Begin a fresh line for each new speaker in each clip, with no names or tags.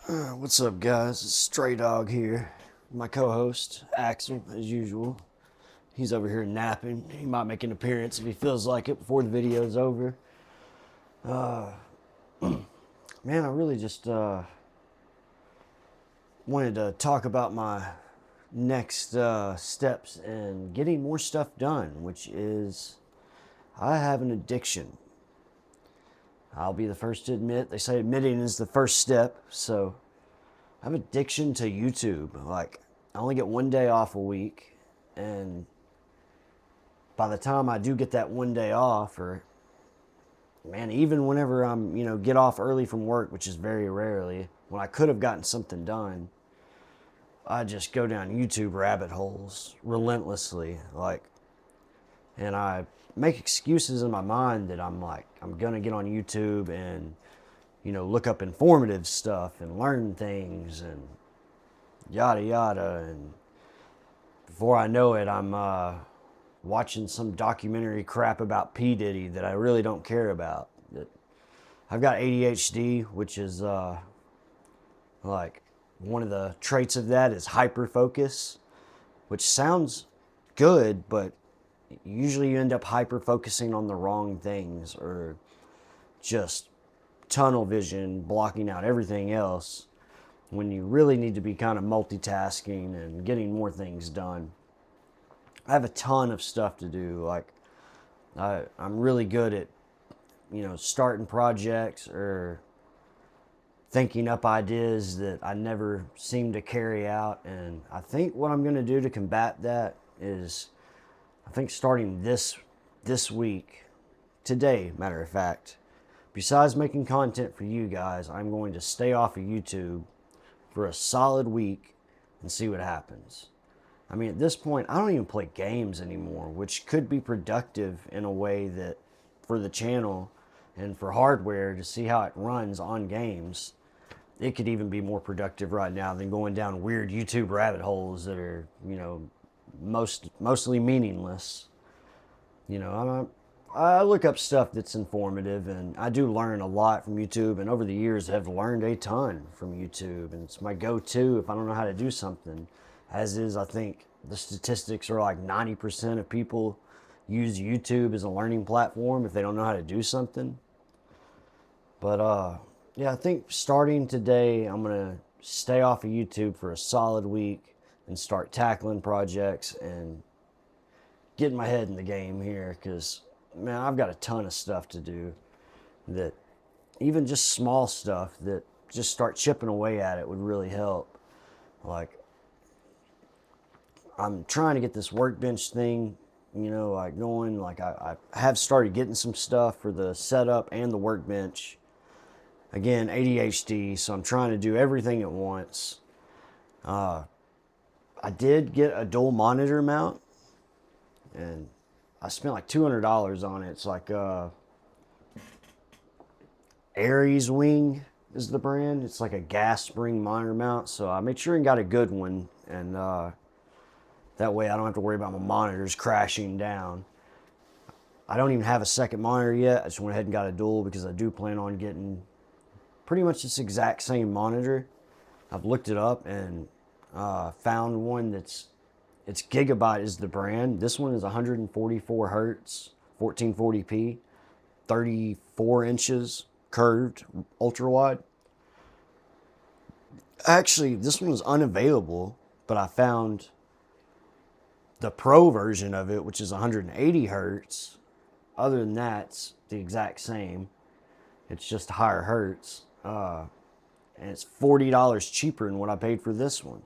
What's up, guys? It's Stray Dog here. My co-host, Axel, as usual. He's over here napping. He might make an appearance if he feels like it before the video's over. Man, I really just wanted to talk about my next steps in getting more stuff done, which is I have an addiction. I'll be the first to admit. They say admitting is the first step, so I have addiction to YouTube. Like, I only get one day off a week, and by the time I do get that one day off, or man, even whenever I'm, get off early from work, which is very rarely, when I could have gotten something done, I just go down YouTube rabbit holes relentlessly. And I make excuses in my mind that I'm gonna get on YouTube and, look up informative stuff and learn things and yada yada. And before I know it, I'm watching some documentary crap about P. Diddy that I really don't care about. I've got ADHD, which is like one of the traits of that is hyper focus, which sounds good, but usually you end up hyper focusing on the wrong things or just tunnel vision, blocking out everything else when you really need to be kind of multitasking and getting more things done. I have a ton of stuff to do. I'm really good at, starting projects or thinking up ideas that I never seem to carry out. And I think what I'm going to do to combat that is, I think starting this week, today, matter of fact, besides making content for you guys, I'm going to stay off of YouTube for a solid week and see what happens. I mean, at this point, I don't even play games anymore, which could be productive in a way that for the channel and for hardware to see how it runs on games. It could even be more productive right now than going down weird YouTube rabbit holes that are, mostly meaningless. I look up stuff that's informative, and I do learn a lot from YouTube, and over the years I've learned a ton from YouTube, and it's my go-to if I don't know how to do something. As is, I think the statistics are like 90% of people use YouTube as a learning platform if they don't know how to do something. But yeah, I think starting today, I'm going to stay off of YouTube for a solid week and start tackling projects and getting my head in the game here, because, man, I've got a ton of stuff to do that even just small stuff that just start chipping away at it would really help. Like, I'm trying to get this workbench thing, going. Like, I have started getting some stuff for the setup and the workbench. Again, ADHD, so I'm trying to do everything at once. I did get a dual monitor mount, and I spent like $200 on it. It's like Aries Wing is the brand. It's like a gas spring monitor mount, so I made sure and got a good one, and that way I don't have to worry about my monitors crashing down. I don't even have a second monitor yet. I just went ahead and got a dual because I do plan on getting pretty much this exact same monitor. I've looked it up and found one it's Gigabyte is the brand. This one is 144 hertz, 1440p, 34 inches, curved, ultra wide. Actually, this one was unavailable, but I found the pro version of it, which is 180 hertz. Other than that, it's the exact same. It's just higher hertz. And it's $40 cheaper than what I paid for this one.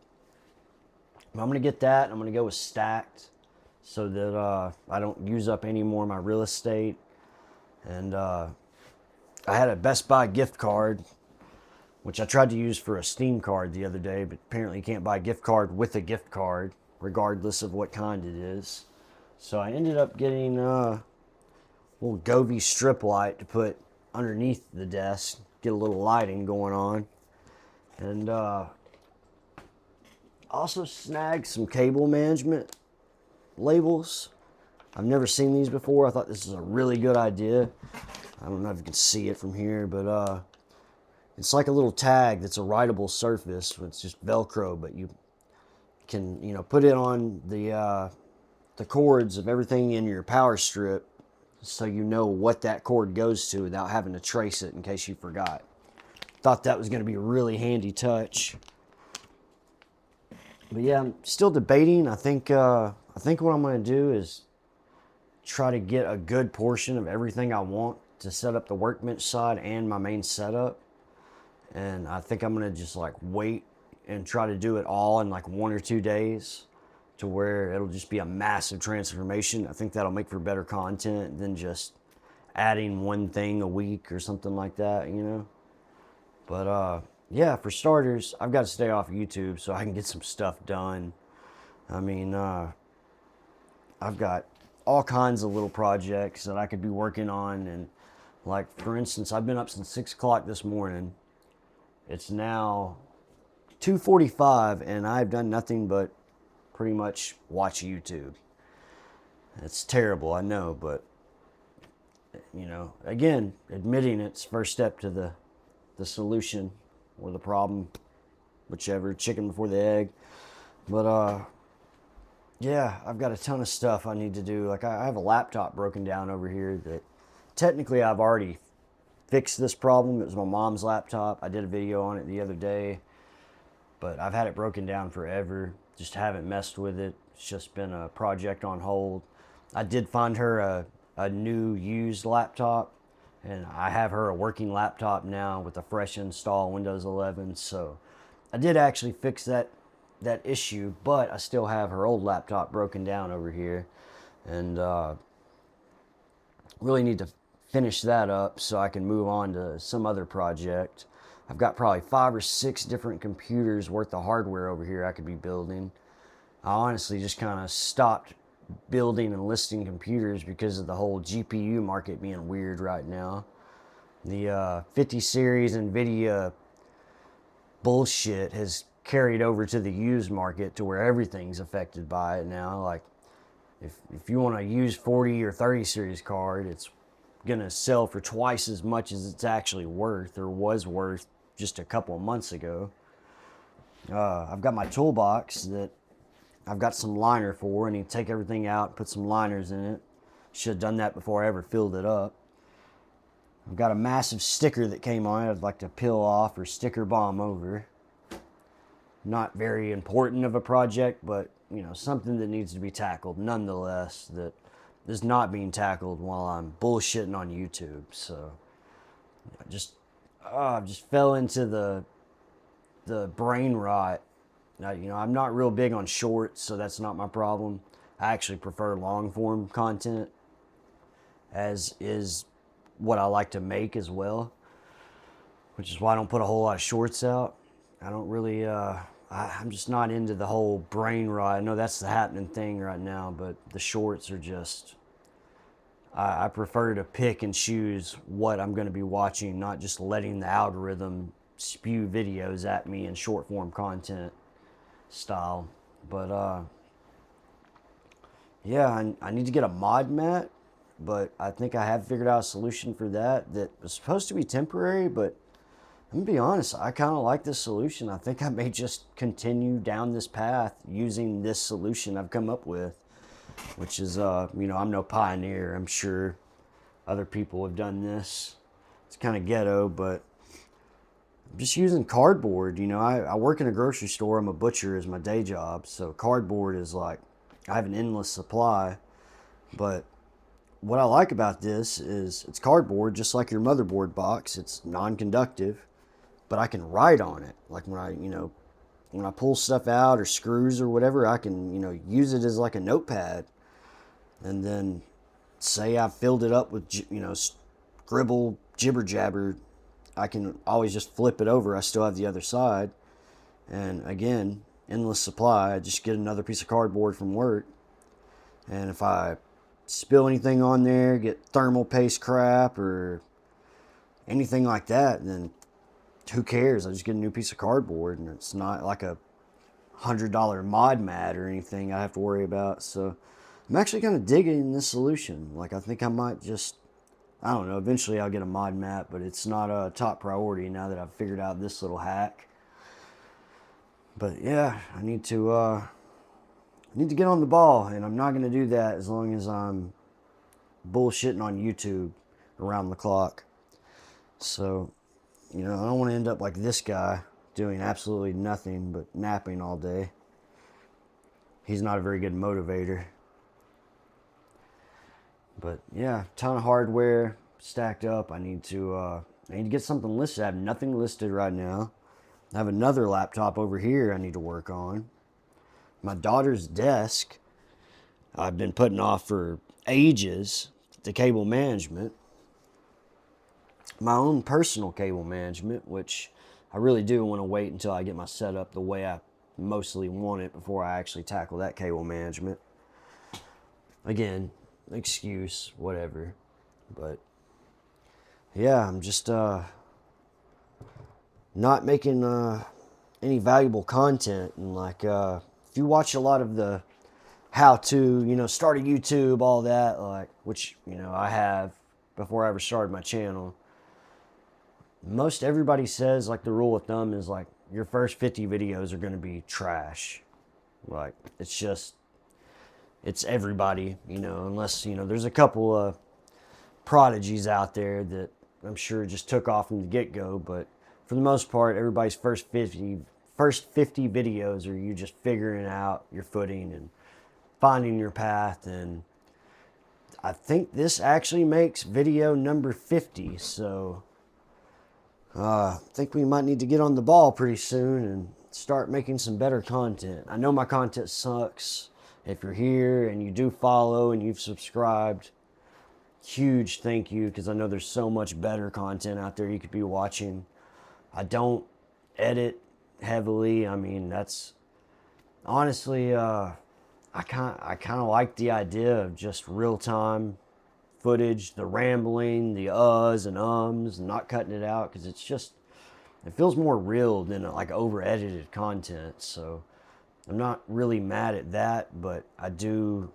I'm going to get that. I'm going to go with stacked so that I don't use up any more of my real estate. And I had a Best Buy gift card, which I tried to use for a Steam card the other day, but apparently you can't buy a gift card with a gift card, regardless of what kind it is. So I ended up getting a little Govee strip light to put underneath the desk, get a little lighting going on. And also snagged some cable management labels. I've never seen these before. I thought this is a really good idea. I don't know if you can see it from here, but it's like a little tag that's a writable surface. It's just Velcro, but you can, put it on the cords of everything in your power strip, so you know what that cord goes to without having to trace it in case you forgot. Thought that was going to be a really handy touch. But yeah, I'm still debating. I think what I'm going to do is try to get a good portion of everything I want to set up the workbench side and my main setup. And I think I'm going to just like wait and try to do it all in like 1 or 2 days, to where it'll just be a massive transformation. I think that'll make for better content than just adding one thing a week or something like that, But yeah, for starters, I've got to stay off YouTube so I can get some stuff done. I mean, I've got all kinds of little projects that I could be working on. And like, for instance, I've been up since 6 o'clock this morning. It's now 2:45 and I've done nothing but pretty much watch YouTube. It's terrible, I know, but again, admitting it's first step to the solution or the problem, whichever, chicken before the egg. But yeah, I've got a ton of stuff I need to do. Like, I have a laptop broken down over here that technically I've already fixed this problem. It was my mom's laptop. I did a video on it the other day, but I've had it broken down forever. Just haven't messed with it. It's just been a project on hold. I did find her a new used laptop, and I have her a working laptop now with a fresh install Windows 11. So I did actually fix that issue, but I still have her old laptop broken down over here, and really need to finish that up so I can move on to some other project. I've got probably 5 or 6 different computers worth of hardware over here I could be building. I honestly just kind of stopped building and listing computers because of the whole GPU market being weird right now. The 50 series NVIDIA bullshit has carried over to the used market, to where everything's affected by it now. Like, if you want a used 40 or 30 series card, it's gonna sell for twice as much as it's actually worth, or was worth just a couple of months ago. I've got my toolbox that I've got some liner for. I need to take everything out, put some liners in it. Should have done that before I ever filled it up. I've got a massive sticker that came on it I'd like to peel off or sticker bomb over. Not very important of a project, but something that needs to be tackled nonetheless, that is not being tackled while I'm bullshitting on YouTube. So I just fell into the brain rot. I'm not real big on shorts, so that's not my problem. I actually prefer long form content, as is what I like to make as well, which is why I don't put a whole lot of shorts out. I don't really, I'm just not into the whole brain rot. I know that's the happening thing right now, but the shorts are just, I prefer to pick and choose what I'm going to be watching, not just letting the algorithm spew videos at me in short form content style. But yeah, I need to get a mod mat, but I think I have figured out a solution for that was supposed to be temporary. But I'm gonna be honest, I kind of like this solution. I think I may just continue down this path using this solution I've come up with, which is I'm no pioneer. I'm sure other people have done this. It's kind of ghetto, but I'm just using cardboard. I work in a grocery store. I'm a butcher as my day job, so cardboard is like, I have an endless supply. But what I like about this is it's cardboard, just like your motherboard box. It's non-conductive, but I can write on it. Like when I pull stuff out or screws or whatever, I can use it as like a notepad. And then say I filled it up with scribble jibber jabber, I can always just flip it over. I still have the other side. And again, endless supply. I just get another piece of cardboard from work. And if I spill anything on there, get thermal paste crap or anything like that, then who cares? I just get a new piece of cardboard, and it's not like a $100 mod mat or anything I have to worry about. So I'm actually kind of digging this solution. Like, I think I might just I don't know, eventually I'll get a mod map, but it's not a top priority now that I've figured out this little hack. But yeah, I need to get on the ball, and I'm not going to do that as long as I'm bullshitting on YouTube around the clock. So, I don't want to end up like this guy doing absolutely nothing but napping all day. He's not a very good motivator. But yeah, ton of hardware stacked up. I need to get something listed. I have nothing listed right now. I have another laptop over here I need to work on. My daughter's desk I've been putting off for ages, the cable management. My own personal cable management, which I really do want to wait until I get my setup the way I mostly want it before I actually tackle that cable management. Again, excuse, whatever. But yeah, I'm just not making any valuable content. And like, if you watch a lot of the how to, start a YouTube, all that, like, which, I have before I ever started my channel, most everybody says, like, the rule of thumb is, like, your first 50 videos are going to be trash. Like, it's everybody, unless, there's a couple of prodigies out there that I'm sure just took off from the get-go, but for the most part, everybody's first 50 videos are you just figuring out your footing and finding your path. And I think this actually makes video number 50, so I think we might need to get on the ball pretty soon and start making some better content. I know my content sucks. If you're here and you do follow and you've subscribed, huge thank you, because I know there's so much better content out there you could be watching. I don't edit heavily. I mean, that's honestly, I kind of like the idea of just real-time footage, the rambling, the uhs and ums, and not cutting it out, because it feels more real than like over-edited content. So I'm not really mad at that, but I do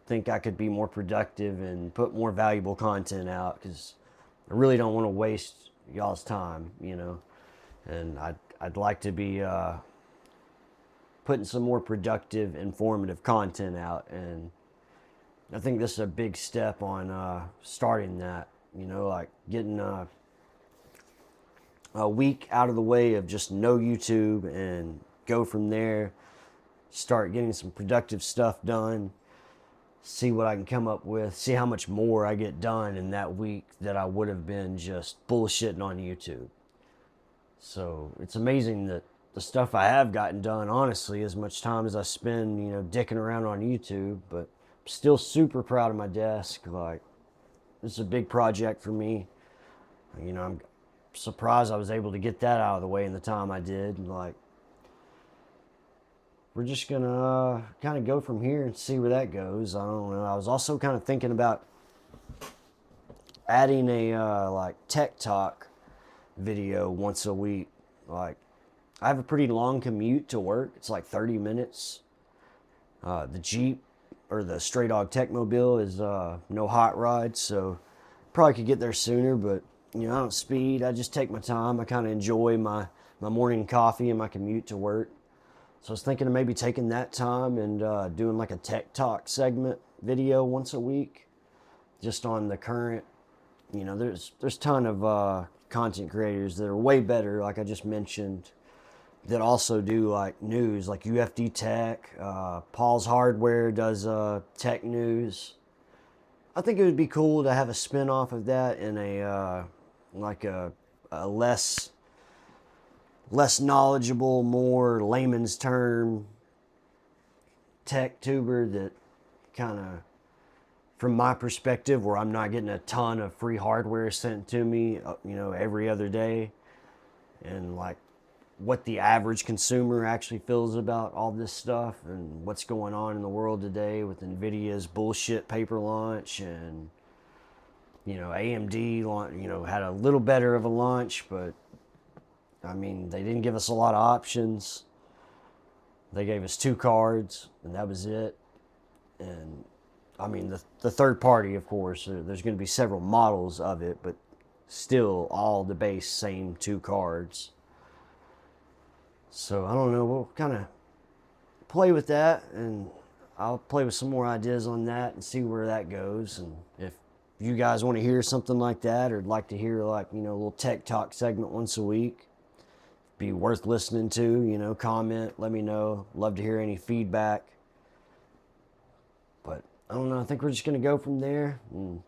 think I could be more productive and put more valuable content out, because I really don't want to waste y'all's time, and I'd like to be putting some more productive, informative content out, and I think this is a big step on starting that, like getting a week out of the way of just no YouTube and go from there, start getting some productive stuff done, see what I can come up with, see how much more I get done in that week that I would have been just bullshitting on YouTube. So it's amazing that the stuff I have gotten done, honestly, as much time as I spend, dicking around on YouTube, but I'm still super proud of my desk. Like, this is a big project for me. I'm surprised I was able to get that out of the way in the time I did. Like, we're just gonna kind of go from here and see where that goes. I don't know. I was also kind of thinking about adding a like tech talk video once a week. Like, I have a pretty long commute to work. It's like 30 minutes. The Jeep or the Stray Dog Techmobile is no hot rod, so probably could get there sooner, but I don't speed. I just take my time. I kind of enjoy my morning coffee and my commute to work. So I was thinking of maybe taking that time and doing like a tech talk segment video once a week, just on the current. There's a ton of content creators that are way better, like I just mentioned, that also do like news, like UFD Tech. Paul's Hardware does tech news. I think it would be cool to have a spin-off of that in a less knowledgeable, more layman's term tech tuber that kind of, from my perspective, where I'm not getting a ton of free hardware sent to me, every other day, and like what the average consumer actually feels about all this stuff and what's going on in the world today with NVIDIA's bullshit paper launch. And AMD had a little better of a launch, but I mean, they didn't give us a lot of options. They gave us 2 cards and that was it. And I mean, the third party, of course, there's going to be several models of it, but still all the base same 2 cards. So I don't know, we'll kind of play with that, and I'll play with some more ideas on that and see where that goes. And if you guys want to hear something like that, or like to hear, like, you know, a little tech talk segment once a week, be worth listening to, you know, comment, let me know. Love to hear any feedback. But I don't know, I think we're just going to go from there and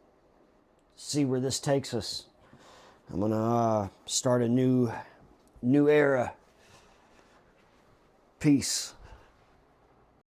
see where this takes us. I'm going to start a new era. Peace.